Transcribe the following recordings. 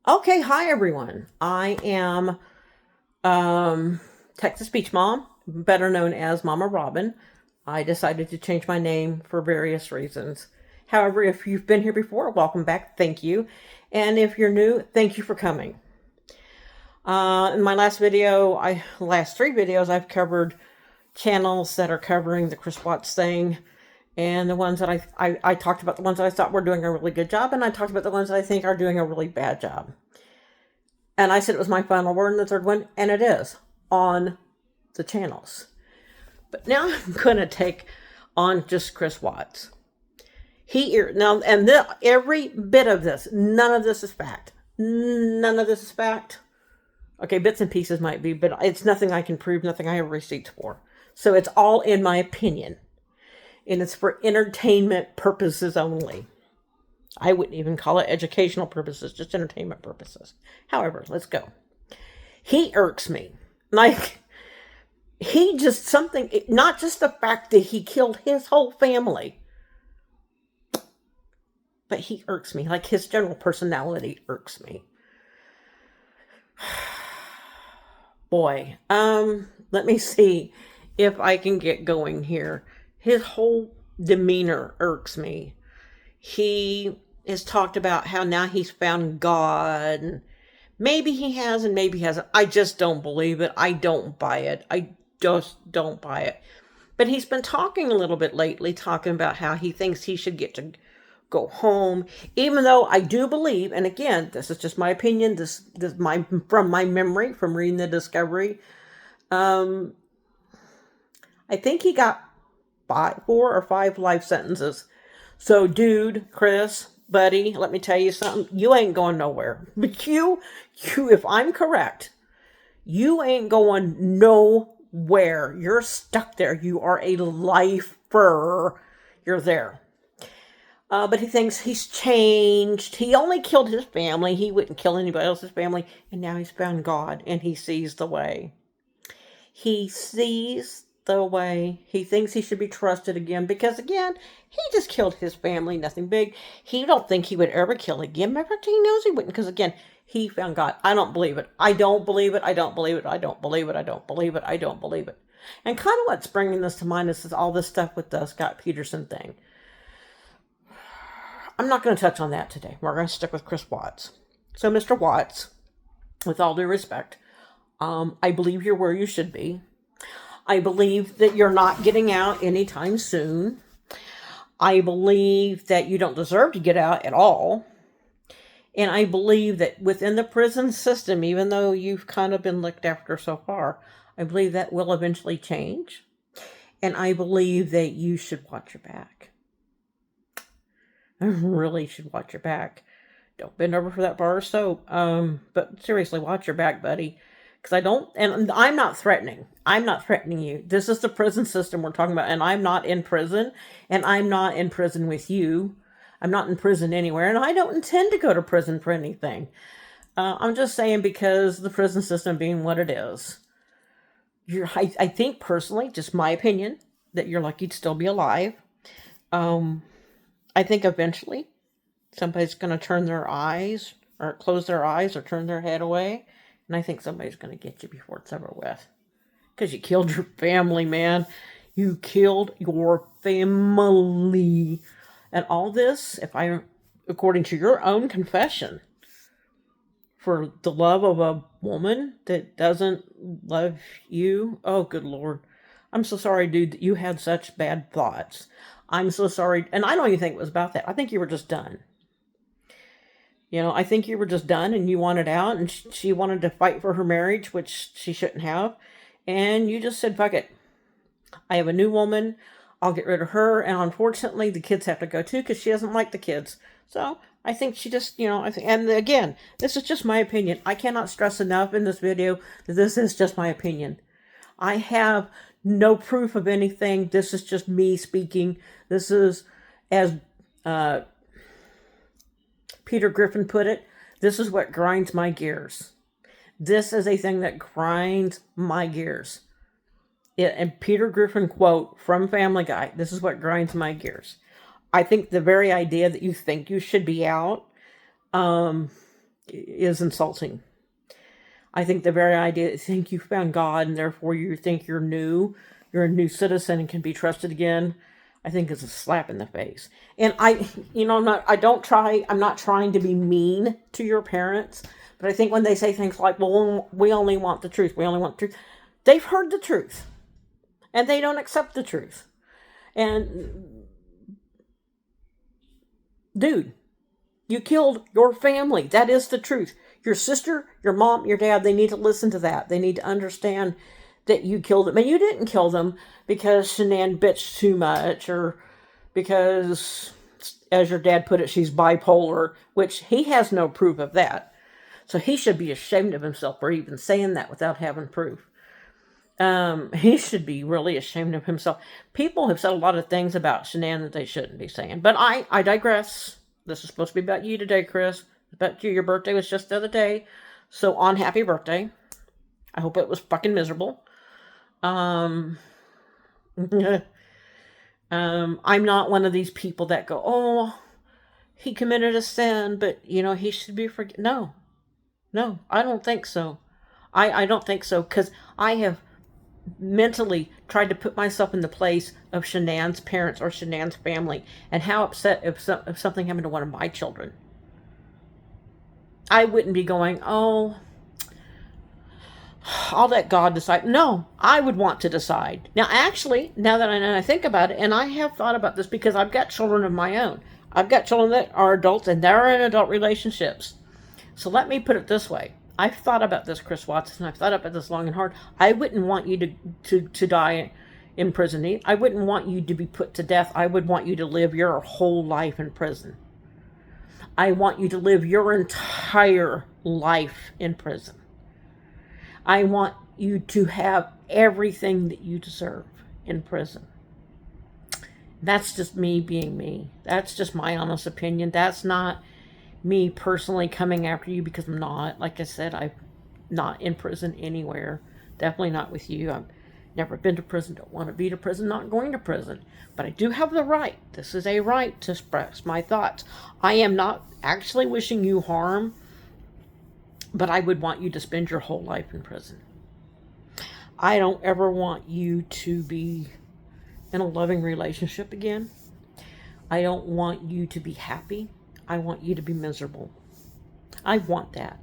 Okay, hi everyone. I am Texas Beach Mom, better known as Mama Robin. I decided to change my name for various reasons. However, if you've been here before, welcome back. Thank you. And if you're new, thank you for coming. In my last three videos, I've covered channels that are covering the Chris Watts thing, and the ones that I talked about the ones that I thought were doing a really good job, and I talked about the ones that I think are doing a really bad job. And I said it was my final word in the third one, and it is on the channels. But now I'm going to take on just Chris Watts. Every bit of this, none of this is fact. None of this is fact. Okay, bits and pieces might be, but it's nothing I can prove, nothing I have receipts for. So it's all in my opinion. And it's for entertainment purposes only. I wouldn't even call it educational purposes, just entertainment purposes. However, let's go. He irks me. Like, he just something, not just the fact that he killed his whole family, but he irks me. Like, his general personality irks me. Boy, let me see if I can get going here. His whole demeanor irks me. He has talked about how now he's found God, and maybe he has and maybe he hasn't. I just don't believe it. I don't buy it. I just don't buy it. But he's been talking a little bit lately, talking about how he thinks he should get to go home, even though I do believe, and again, this is just my opinion, this my from my memory from reading the Discovery. Um, I think he got 4 or 5 life sentences. So, dude, Chris, buddy, let me tell you something. You ain't going nowhere. But if I'm correct, you ain't going nowhere. You're stuck there. You are a lifer. You're there. But he thinks he's changed. He only killed his family. He wouldn't kill anybody else's family. And now he's found God and he sees the way. He sees the way. He thinks he should be trusted again because, again, he just killed his family, nothing big. He don't think he would ever kill again. Matter of fact, he knows he wouldn't because, again, he found God. I don't believe it. I don't believe it. I don't believe it. I don't believe it. I don't believe it. I don't believe it. And kind of what's bringing this to mind is all this stuff with the Scott Peterson thing. I'm not going to touch on that today. We're going to stick with Chris Watts. So, Mr. Watts, with all due respect, I believe you're where you should be. I believe that you're not getting out anytime soon. I believe that you don't deserve to get out at all. And I believe that within the prison system, even though you've kind of been looked after so far, I believe that will eventually change. And I believe that you should watch your back. I really should watch your back. Don't bend over for that bar of soap. But seriously, watch your back, buddy. Because I'm not threatening. I'm not threatening you. This is the prison system we're talking about, and I'm not in prison, and I'm not in prison with you. I'm not in prison anywhere, and I don't intend to go to prison for anything. I'm just saying because the prison system being what it is. I think personally, just my opinion, that you're lucky to still be alive. I think eventually somebody's going to turn their eyes or close their eyes or turn their head away. And I think somebody's going to get you before it's over with. Because you killed your family, man. You killed your family. And all this, according to your own confession, for the love of a woman that doesn't love you. Oh, good Lord. I'm so sorry, dude, that you had such bad thoughts. I'm so sorry. And I don't even think it was about that. I think you were just done. I think you were just done and you wanted out, and she wanted to fight for her marriage, which she shouldn't have. And you just said, fuck it. I have a new woman. I'll get rid of her. And unfortunately, the kids have to go too because she doesn't like the kids. So I think she just, and again, this is just my opinion. I cannot stress enough in this video that this is just my opinion. I have no proof of anything. This is just me speaking. This is, as Peter Griffin put it, this is what grinds my gears. This is a thing that grinds my gears. And Peter Griffin quote from Family Guy, this is what grinds my gears. I think the very idea that you think you should be out is insulting. I think the very idea that you think you found God and therefore you think you're a new citizen and can be trusted again, I think is a slap in the face. And I'm not trying to be mean to your parents, but I think when they say things like, well, we only want the truth, we only want the truth, they've heard the truth and they don't accept the truth. And dude, you killed your family. That is the truth. Your sister, your mom, your dad, they need to listen to that. They need to understand that you killed them. And you didn't kill them because Shanann bitched too much or because, as your dad put it, she's bipolar, which he has no proof of that. So he should be ashamed of himself for even saying that without having proof. He should be really ashamed of himself. People have said a lot of things about Shanann that they shouldn't be saying. But I digress. This is supposed to be about you today, Chris. About you. Your birthday was just the other day. So on happy birthday. I hope it was fucking miserable. I'm not one of these people that go, oh, he committed a sin, but, he should be forgiven. No, I don't think so. I don't think so, because I have mentally tried to put myself in the place of Shanann's parents or Shanann's family and how upset if something happened to one of my children. I wouldn't be going, oh, I'll let God decide. No, I would want to decide. Now, actually, now that I think about it, and I have thought about this because I've got children of my own. I've got children that are adults and they're in adult relationships. So let me put it this way. I've thought about this, Chris Watson. I've thought about this long and hard. I wouldn't want you to die in prison. I wouldn't want you to be put to death. I would want you to live your whole life in prison. I want you to live your entire life in prison. I want you to have everything that you deserve in prison. That's just me being me. That's just my honest opinion. That's not me personally coming after you, because I'm not. Like I said, I'm not in prison anywhere. Definitely not with you. I've never been to prison, don't want to be to prison, not going to prison. But I do have the right. This is a right to express my thoughts. I am not actually wishing you harm, but I would want you to spend your whole life in prison. I don't ever want you to be in a loving relationship again. I don't want you to be happy. I want you to be miserable. I want that.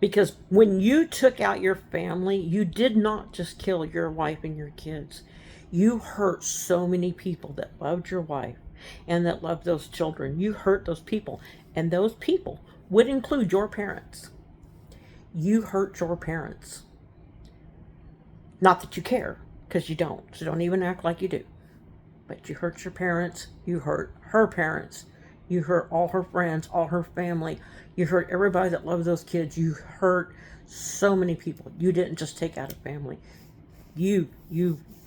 Because when you took out your family, you did not just kill your wife and your kids. You hurt so many people that loved your wife and that loved those children. You hurt those people. And those people would include your parents. You hurt your parents. Not that you care, because you don't. So don't even act like you do. But you hurt your parents. You hurt her parents. You hurt all her friends, all her family. You hurt everybody that loved those kids. You hurt so many people. You didn't just take out a family. You've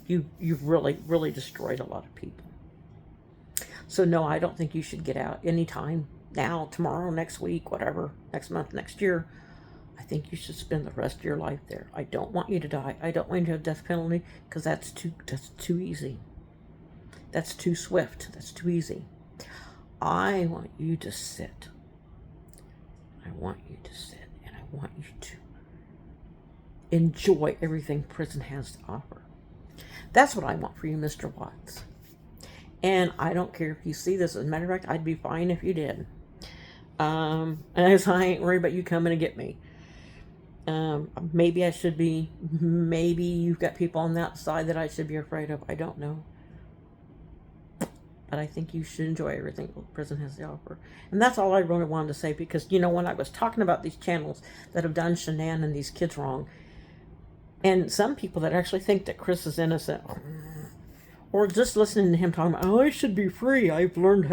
really, really destroyed a lot of people. So no, I don't think you should get out anytime now, tomorrow, next week, whatever, next month, next year. I think you should spend the rest of your life there. I don't want you to die. I don't want you to have death penalty, because that's too easy. That's too swift. That's too easy. I want you to sit. I want you to sit, and I want you to enjoy everything prison has to offer. That's what I want for you, Mr. Watts. And I don't care if you see this. As a matter of fact, I'd be fine if you did. As I ain't worried about you coming to get me. Maybe I should be. Maybe you've got people on that side that I should be afraid of. I don't know. But I think you should enjoy everything prison has to offer. And that's all I really wanted to say, because, when I was talking about these channels that have done Shanann and these kids wrong, and some people that actually think that Chris is innocent, or just listening to him talking about, oh, I should be free. I've learned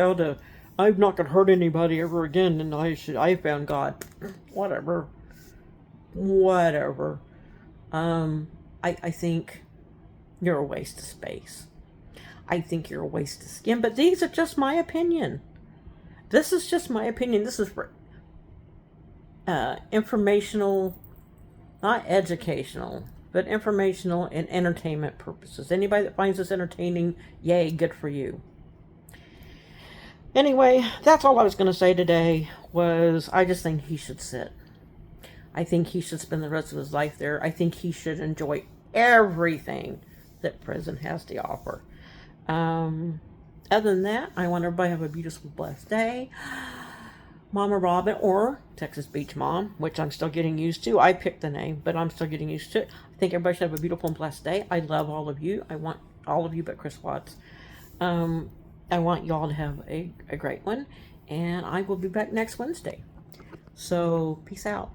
I'm not going to hurt anybody ever again, and I found God. Whatever. I think you're a waste of space. I think you're a waste of skin, but these are just my opinion. This is just my opinion. This is for informational, not educational, but informational and entertainment purposes. Anybody that finds this entertaining, yay, good for you. Anyway, that's all I was going to say today. Was I just think he should sit. I think he should spend the rest of his life there. I think he should enjoy everything that prison has to offer. Um, Other than that, I want everybody to have a beautiful, blessed day. Mama Robin, or Texas Beach Mom, which I'm still getting used to. I picked the name, but I'm still getting used to it. I think everybody should have a beautiful and blessed day. I love all of you. I want all of you but Chris Watts. Um, I want y'all to have a great one. And I will be back next Wednesday. So, peace out.